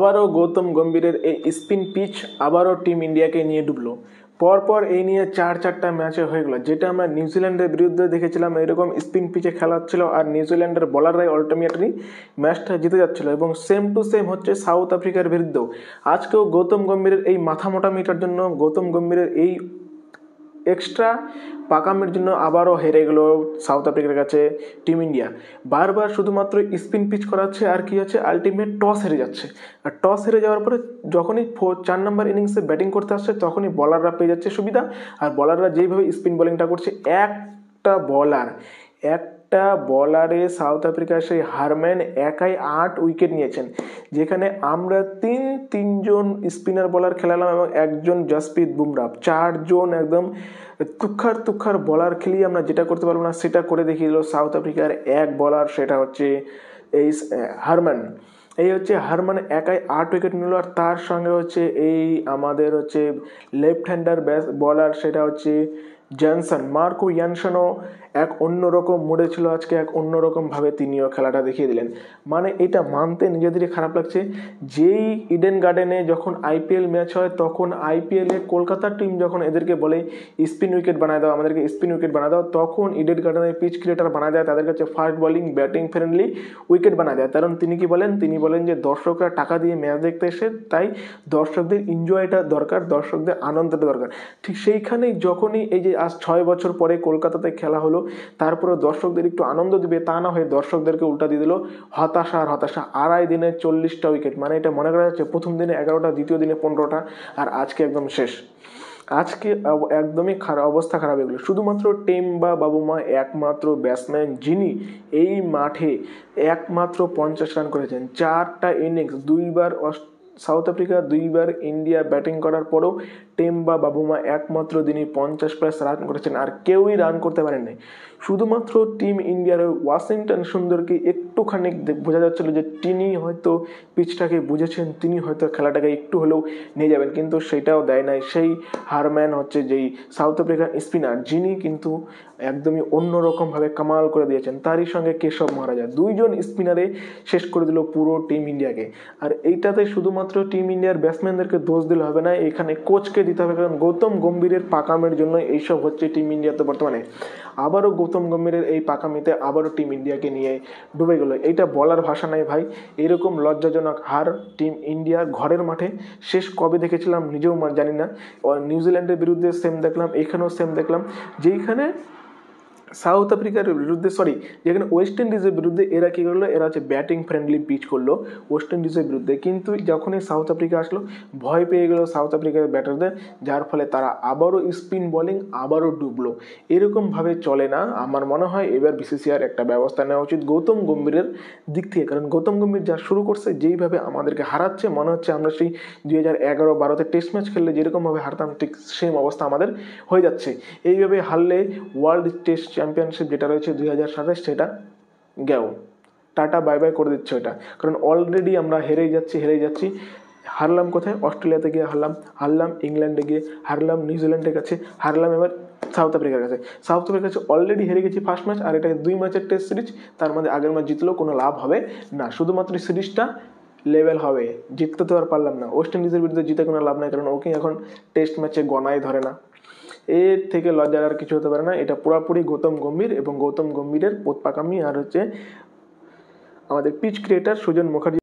আবারও গৌতম গম্ভীরের এই spin pitch আবারও টিম ইন্ডিয়াকে নিয়ে ডুবলো। পরপর এই নিয়ে চারটা ম্যাচে হয়ে গেলো, যেটা আমরা নিউজিল্যান্ডের বিরুদ্ধে দেখেছিলাম এরকম স্পিন পিচে খেলা হচ্ছিল আর নিউজিল্যান্ডের বলাররাই আলটিমেটলি ম্যাচটা জিতে যাচ্ছিল, এবং সেম টু সেম হচ্ছে সাউথ আফ্রিকার বিরুদ্ধেও। আজকেও গৌতম গম্ভীরের এই মাথা মোটা মিটার জন্য, গৌতম গম্ভীরের এই এক্সট্রা পাকামের জন্য আবারও হেরে গেল সাউথ আফ্রিকার কাছে টিম ইন্ডিয়া। বারবার শুধুমাত্র স্পিন পিচ করাচ্ছে আর কি হচ্ছে, আলটিমেট টস হেরে যাচ্ছে। আর টস হেরে যাওয়ার পরে যখনই 4 নম্বর ইনিংসে ব্যাটিং করতে আসছে তখনই বলাররা পেয়ে যাচ্ছে সুবিধা। আর বলাররা যেইভাবে স্পিন বোলিংটা করছে, একটা বলারে সাউথ আফ্রিকার সেই হারম্যান একাই 8 উইকেট নিয়েছেন, যেখানে আমরা তিনজন স্পিনার বলার খেলালাম এবং একজন জসপ্রীত বুমরাহ, 4 জন একদম তুখার বলার খেলিয়ে আমরা যেটা করতে পারবো না সেটা করে দেখিয়ে দিল সাউথ আফ্রিকার এক বলার, সেটা হচ্ছে এই হারম্যান। এই হচ্ছে হারম্যান একাই 8 উইকেট নিল। আর তার সঙ্গে হচ্ছে এই আমাদের হচ্ছে লেফট হ্যান্ডার বলার, সেটা হচ্ছে জনসন, মার্কো ইয়ানসনও এক অন্যরকম মুডে ছিল আজকে, এক অন্যরকমভাবে তিনিও খেলাটা দেখিয়ে দিলেন। মানে এটা মানতে নিজেদেরই খারাপ লাগছে, যেই ইডেন গার্ডেনে যখন আইপিএল ম্যাচ হয় তখন আইপিএলে কলকাতার টিম যখন এদেরকে বলে স্পিন উইকেট বানায় দাও, আমাদেরকে স্পিন উইকেট বানায় দাও, তখন ইডেন গার্ডেনের পিচ ক্রিয়েটার বানায় দেয় তাদের কাছে fast bowling batting friendly wicket বানায় দেয়। কারণ তিনি কি বলেন, তিনি বলেন যে দর্শকরা টাকা দিয়ে ম্যাচ দেখতে এসে, তাই দর্শকদের এনজয়টা দরকার, দর্শকদের আনন্দটা দরকার। ঠিক সেইখানেই যখনই এই যে আজ 6 বছর পরে কলকাতাতে খেলা হলো, তারপরে দর্শকদের একটু আনন্দ দিবে তা না হয়ে দর্শকদেরকে উল্টা দিয়ে দিল হতাশা আর হতাশা। 2.5 দিনে 40টা উইকেট, মানে এটা মনে করা যাচ্ছে প্রথম দিনে 11টা, দ্বিতীয় দিনে 15টা, আর আজকে একদম শেষ। আজকে একদমই অবস্থা খারাপ এগুলো। শুধুমাত্র টেম্বা বাবুমা একমাত্র ব্যাটসম্যান যিনি এই মাঠে একমাত্র 50 রান করেছেন। 4টা ইনিংস, 2বার সাউথ আফ্রিকা, 2বার ইন্ডিয়া ব্যাটিং করার পরেও টেম্বা বাবুমা একমাত্র তিনি 50+ রান করেছেন, আর কেউই রান করতে পারেননি। শুধুমাত্র টিম ইন্ডিয়ার ওয়াশিংটন সুন্দরকে একটুখানি বোঝা যাচ্ছিল যে তিনি হয়তো পিচটাকে বুঝেছেন, তিনি হয়তো খেলাটাকে একটু হলেও নিয়ে যাবেন, কিন্তু সেটাও দেয় নাই সেই হারম্যান হচ্ছে যেই সাউথ আফ্রিকান স্পিনার, যিনি কিন্তু একদমই অন্যরকমভাবে কামাল করে দিয়েছেন। তারই সঙ্গে কেশব মহারাজা, 2 জন স্পিনারে শেষ করে দিল পুরো টিম ইন্ডিয়াকে। আর এইটাতে শুধুমাত্র টিম ইন্ডিয়ার ব্যাটসম্যানদেরকে দোষ দিলে হবে না, এখানে কোচকে দিতে হবে, কারণ গৌতম গম্ভীরের পাকামের জন্য এইসব হচ্ছে টিম ইন্ডিয়াতে বর্তমানে। আবারও গৌতম গম্ভীরের এই পাকামিতে আবারও টিম ইন্ডিয়াকে নিয়ে ডুবে গেল। এইটা বলার ভাষা নাই ভাই, এরকম লজ্জাজনক হার টিম ইন্ডিয়ার ঘরের মাঠে শেষ কবে দেখেছিলাম নিজেও জানি না। নিউজিল্যান্ডের বিরুদ্ধে সেম দেখলাম, এখানেও সেম দেখলাম, যেখানে সাউথ আফ্রিকার বিরুদ্ধে যেখানে ওয়েস্ট ইন্ডিজের বিরুদ্ধে এরা কী করলো, এরা হচ্ছে ব্যাটিং ফ্রেন্ডলি পিচ করলো ওয়েস্ট ইন্ডিজের বিরুদ্ধে, কিন্তু যখনই সাউথ আফ্রিকা আসলো ভয় পেয়ে গেলো সাউথ আফ্রিকার ব্যাটারদের, যার ফলে তারা আবারও স্পিন বোলিং আবারও ডুবলো। এরকমভাবে চলে না। আমার মনে হয় এবার বিসিসিআইয়ের একটা ব্যবস্থা নেওয়া উচিত গৌতম গম্ভীরের দিক থেকে, কারণ গৌতম গম্ভীর যা শুরু করছে, যেইভাবে আমাদেরকে হারাচ্ছে, মনে হচ্ছে আমরা সেই 2011-12 টেস্ট ম্যাচ খেললে যেরকমভাবে হারতাম ঠিক সেম অবস্থা আমাদের হয়ে যাচ্ছে। এইভাবে হারলে ওয়ার্ল্ড টেস্ট চ্যাম্পিয়নশিপ যেটা রয়েছে 2027, সেটা গেও, টাটা বাই বাই করে দিচ্ছে ওটা। কারণ অলরেডি আমরা হেরেই যাচ্ছি। হারলাম কোথায়? অস্ট্রেলিয়াতে গিয়ে হারলাম ইংল্যান্ডে গিয়ে হারলাম, নিউজিল্যান্ডের কাছে হারলাম, এবার সাউথ আফ্রিকার কাছে অলরেডি হেরে গেছি ফার্স্ট ম্যাচ। আর এটা 2 ম্যাচের টেস্ট সিরিজ, তার মধ্যে আগের ম্যাচ জিতলেও কোনো লাভ হবে না, শুধুমাত্র সিরিজটা লেভেল হবে। জিততে তো আর পারলাম না, ওয়েস্ট ইন্ডিজের বিরুদ্ধে জিতে কোনো লাভ নাই, কারণ ওকে এখন টেস্ট ম্যাচে গণাই ধরে না। এর থেকে লজ্জার আর কিছু হতে পারে না। এটা পুরোপুরি গৌতম গম্ভীর এবং গৌতম গম্ভীরের পোতপাকামি, আর হচ্ছে আমাদের পিচ ক্রিয়েটার সুজন মুখার্জি